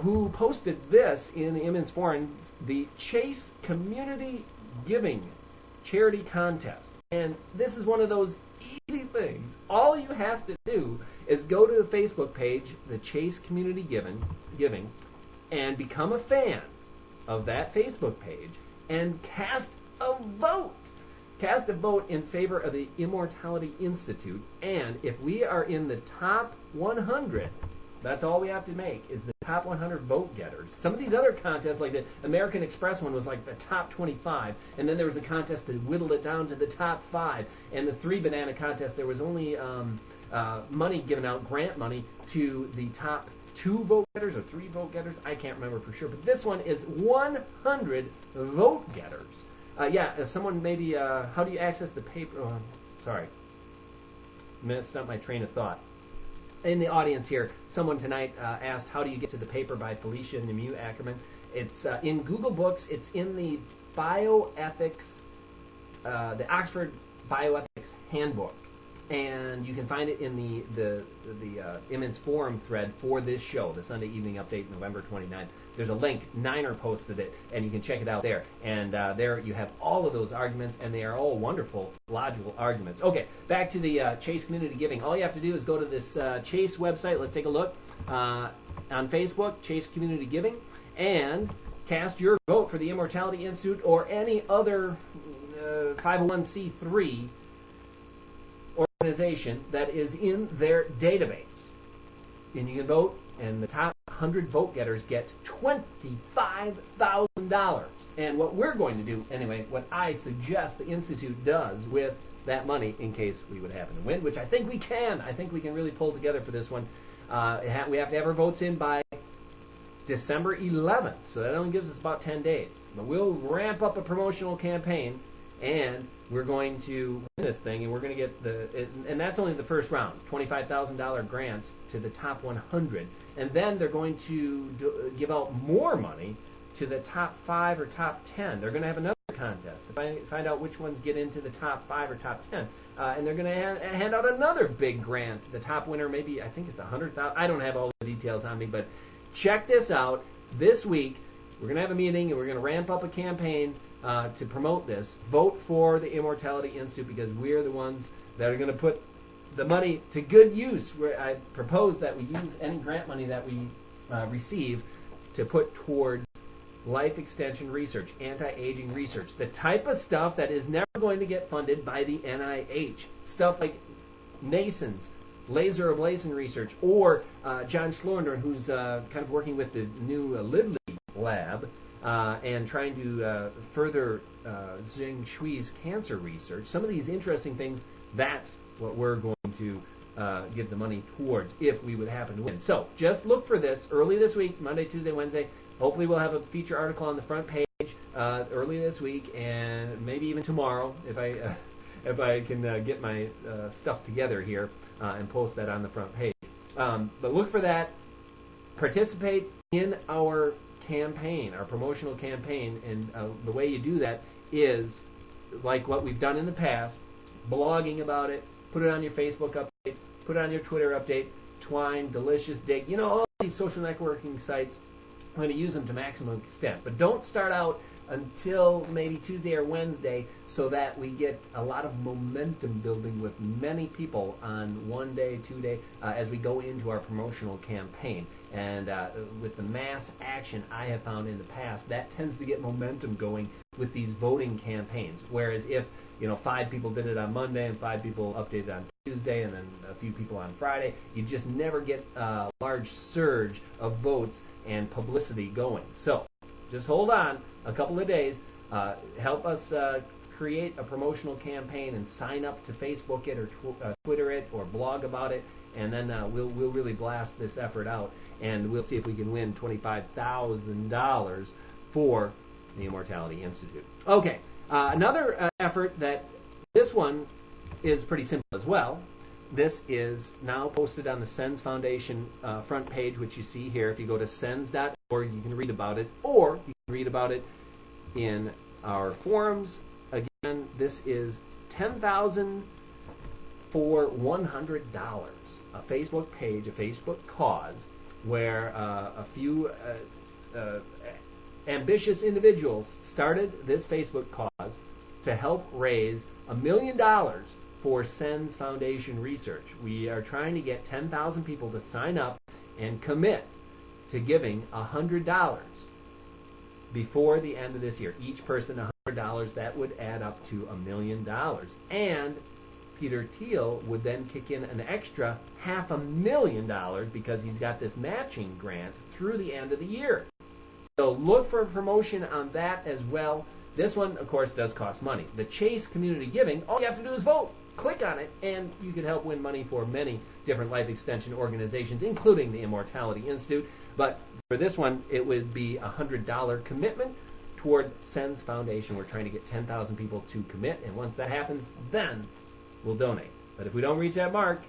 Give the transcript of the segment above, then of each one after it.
who posted this in the Immense Forums, the Chase Community Giving Charity Contest. And this is one of those easy things. All you have to do is go to the Facebook page, the Chase Community Giving, and become a fan of that Facebook page and cast a vote. Cast a vote in favor of the Immortality Institute, and if we are in the top 100, that's all we have to make, is the top 100 vote getters. Some of these other contests, like the American Express one, was like the top 25, and then there was a contest that whittled it down to the top 5, and the 3 Banana contest, there was only money given out, grant money, to the top 2 vote getters or 3 vote getters. I can't remember for sure, but this one is 100 vote getters. Someone maybe, how do you access the paper? Oh, sorry. Messed up my train of thought. In the audience here, someone tonight asked, how do you get to the paper by Felicia Nimue Ackerman? It's in Google Books. It's in the bioethics, the Oxford Bioethics Handbook. And you can find it in the Immense Forum thread for this show, the Sunday Evening Update, November 29th. There's a link. Niner posted it, and you can check it out there. And there you have all of those arguments, and they are all wonderful, logical arguments. Okay, back to the Chase Community Giving. All you have to do is go to this Chase website. Let's take a look. On Facebook, Chase Community Giving, and cast your vote for the Immortality Institute or any other 501c3 organization that is in their database. And you can vote, and the top 100 vote getters get $25,000. And what we're going to do, anyway, what I suggest the Institute does with that money, in case we would happen to win, which I think we can. I think we can really pull together for this one. We have to have our votes in by December 11th, so that only gives us about 10 days. But we'll ramp up a promotional campaign, and we're going to win this thing, and we're going to get and that's only the first round, $25,000 grants to the top 100. And then they're going to give out more money to the top 5 or top 10. They're going to have another contest to find out which ones get into the top 5 or top 10. And they're going to hand out another big grant. The top winner, maybe, I think it's $100,000. I don't have all the details on me, but check this out. This week, we're going to have a meeting, and we're going to ramp up a campaign to promote this. Vote for the Immortality Institute, because we're the ones that are going to put the money to good use. I propose that we use any grant money that we receive to put towards life extension research, anti-aging research, the type of stuff that is never going to get funded by the NIH. Stuff like Nason's laser ablation research, or John Schlorendorn, who's kind of working with the new Lively lab and trying to further Zheng Shui's cancer research. Some of these interesting things, that's what we're going to give the money towards if we would happen to win. So just look for this early this week, Monday, Tuesday, Wednesday. Hopefully we'll have a feature article on the front page early this week, and maybe even tomorrow if I can get my stuff together here and post that on the front page. But look for that. Participate in our campaign, our promotional campaign, and the way you do that is like what we've done in the past, blogging about it, put it on your Facebook update, put it on your Twitter update, Twine, Delicious, Dig, all these social networking sites. I'm going to use them to maximum extent, but don't start out until maybe Tuesday or Wednesday, so that we get a lot of momentum building with many people on 1 day, 2 day, as we go into our promotional campaign. And with the mass action I have found in the past, that tends to get momentum going with these voting campaigns. Whereas if 5 people did it on Monday and 5 people updated on Tuesday and then a few people on Friday, you just never get a large surge of votes and publicity going. So just hold on a couple of days. Help us create a promotional campaign and sign up to Facebook it or Twitter it or blog about it, and then we'll really blast this effort out, and we'll see if we can win $25,000 for the Immortality Institute. Okay, another effort that this one is pretty simple as well. This is now posted on the SENS Foundation front page, which you see here. If you go to sens.org, you can read about it, or you can read about it in our forums. Again, this is $10,000 for $100. A Facebook page, a Facebook cause, where a few ambitious individuals started this Facebook cause to help raise $1 million for SENS Foundation research. We are trying to get 10,000 people to sign up and commit to giving $100 before the end of this year. Each person $100, that would add up to $1 million. And Peter Thiel would then kick in an extra $500,000 because he's got this matching grant through the end of the year. So look for promotion on that as well. This one, of course, does cost money. The Chase Community Giving, all you have to do is vote. Click on it, and you can help win money for many different life extension organizations, including the Immortality Institute. But for this one, it would be a $100 commitment toward SENS Foundation. We're trying to get 10,000 people to commit, and once that happens, then we'll donate. But if we don't reach that mark,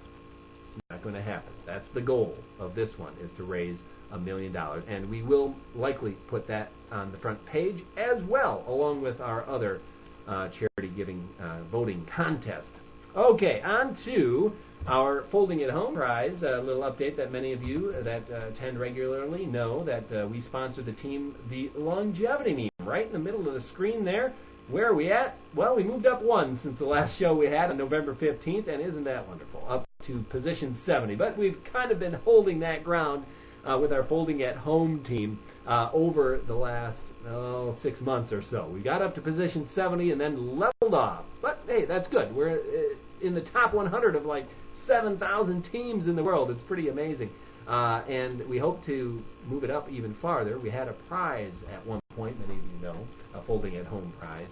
it's not going to happen. That's the goal of this one, is to raise $1 million. And we will likely put that on the front page as well, along with our other charity giving voting contest. Okay, on to our Folding at Home prize. A little update that many of you that attend regularly know that we sponsor the team, the Longevity Meme, right in the middle of the screen there. Where are we at? Well, we moved up one since the last show we had on November 15th, and isn't that wonderful? Up to position 70. But we've kind of been holding that ground with our Folding at Home team over the last 6 months or so. We got up to position 70 and then leveled off. But hey, that's good. We're in the top 100 of like 7,000 teams in the world. It's pretty amazing. And we hope to move it up even farther. We had a prize at one point, many of you know, a Folding at Home prize.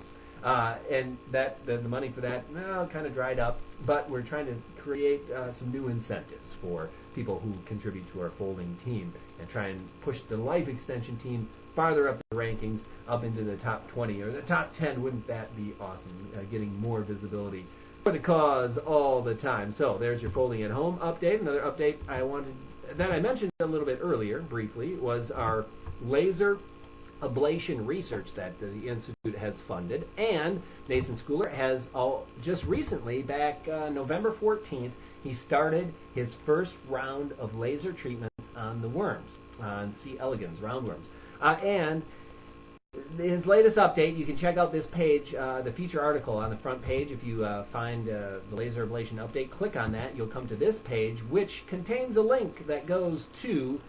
And that the money for that kind of dried up, but we're trying to create some new incentives for people who contribute to our folding team and try and push the life extension team farther up the rankings, up into the top 20 or the top 10. Wouldn't that be awesome? Getting more visibility for the cause all the time. So there's your Folding at Home update. Another update that I mentioned a little bit earlier briefly was our laser ablation research that the Institute has funded, and Nathan Schooler has just recently, back November 14th, he started his first round of laser treatments on the worms, on C. elegans, roundworms. And his latest update, you can check out this page, the feature article on the front page. If you find the laser ablation update, click on that. You'll come to this page, which contains a link that goes to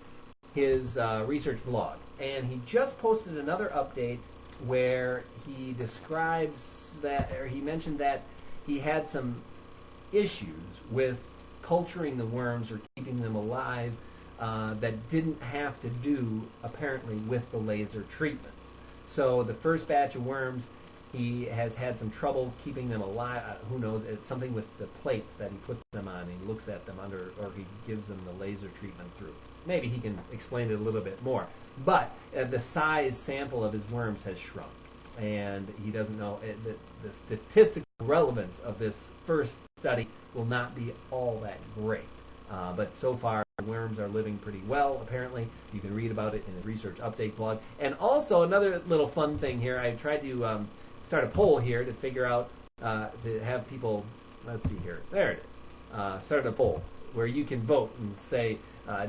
his research blog. And he just posted another update where he describes that, or he mentioned that he had some issues with culturing the worms or keeping them alive that didn't have to do, apparently, with the laser treatment. So the first batch of worms, he has had some trouble keeping them alive. Who knows? It's something with the plates that he puts them on. He looks at them under, or he gives them the laser treatment through. Maybe he can explain it a little bit more. But the size sample of his worms has shrunk, and he doesn't know the statistical relevance of this first study will not be all that great. But so far, worms are living pretty well, apparently. You can read about it in his research update blog. And also, another little fun thing here, I tried to start a poll here to figure out, to have people, let's see here, there it is, start a poll where you can vote and say,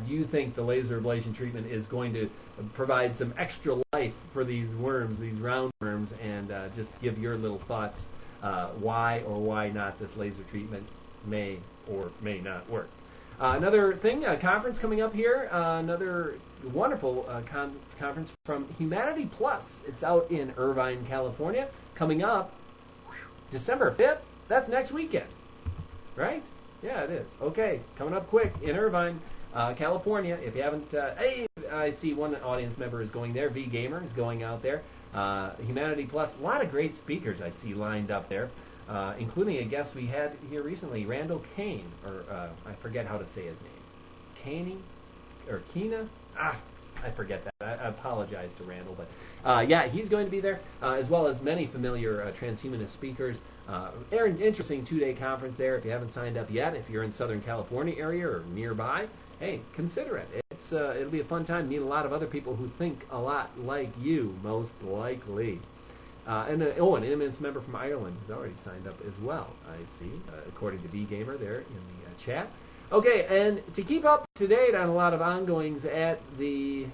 do you think the laser ablation treatment is going to provide some extra life for these worms, these round worms, and just give your little thoughts why or why not this laser treatment may or may not work. Another thing, a conference coming up here, another wonderful conference from Humanity Plus. It's out in Irvine, California, coming up December 5th. That's next weekend, right? Yeah, it is. Okay, coming up quick in Irvine, California. If you haven't, hey, I see one audience member is going there. V Gamer is going out there. Humanity Plus, a lot of great speakers I see lined up there, including a guest we had here recently, Randall Kane, or I forget how to say his name. Caney or Keena? I forget that. I apologize to Randall, but yeah, he's going to be there, as well as many familiar transhumanist speakers. Interesting two-day conference there. If you haven't signed up yet, if you're in Southern California area or nearby, hey, consider it. It'll be a fun time. Meet a lot of other people who think a lot like you, most likely. And an immense member from Ireland has already signed up as well, I see, according to V Gamer there in the chat. Okay, and to keep up to date on a lot of ongoings at the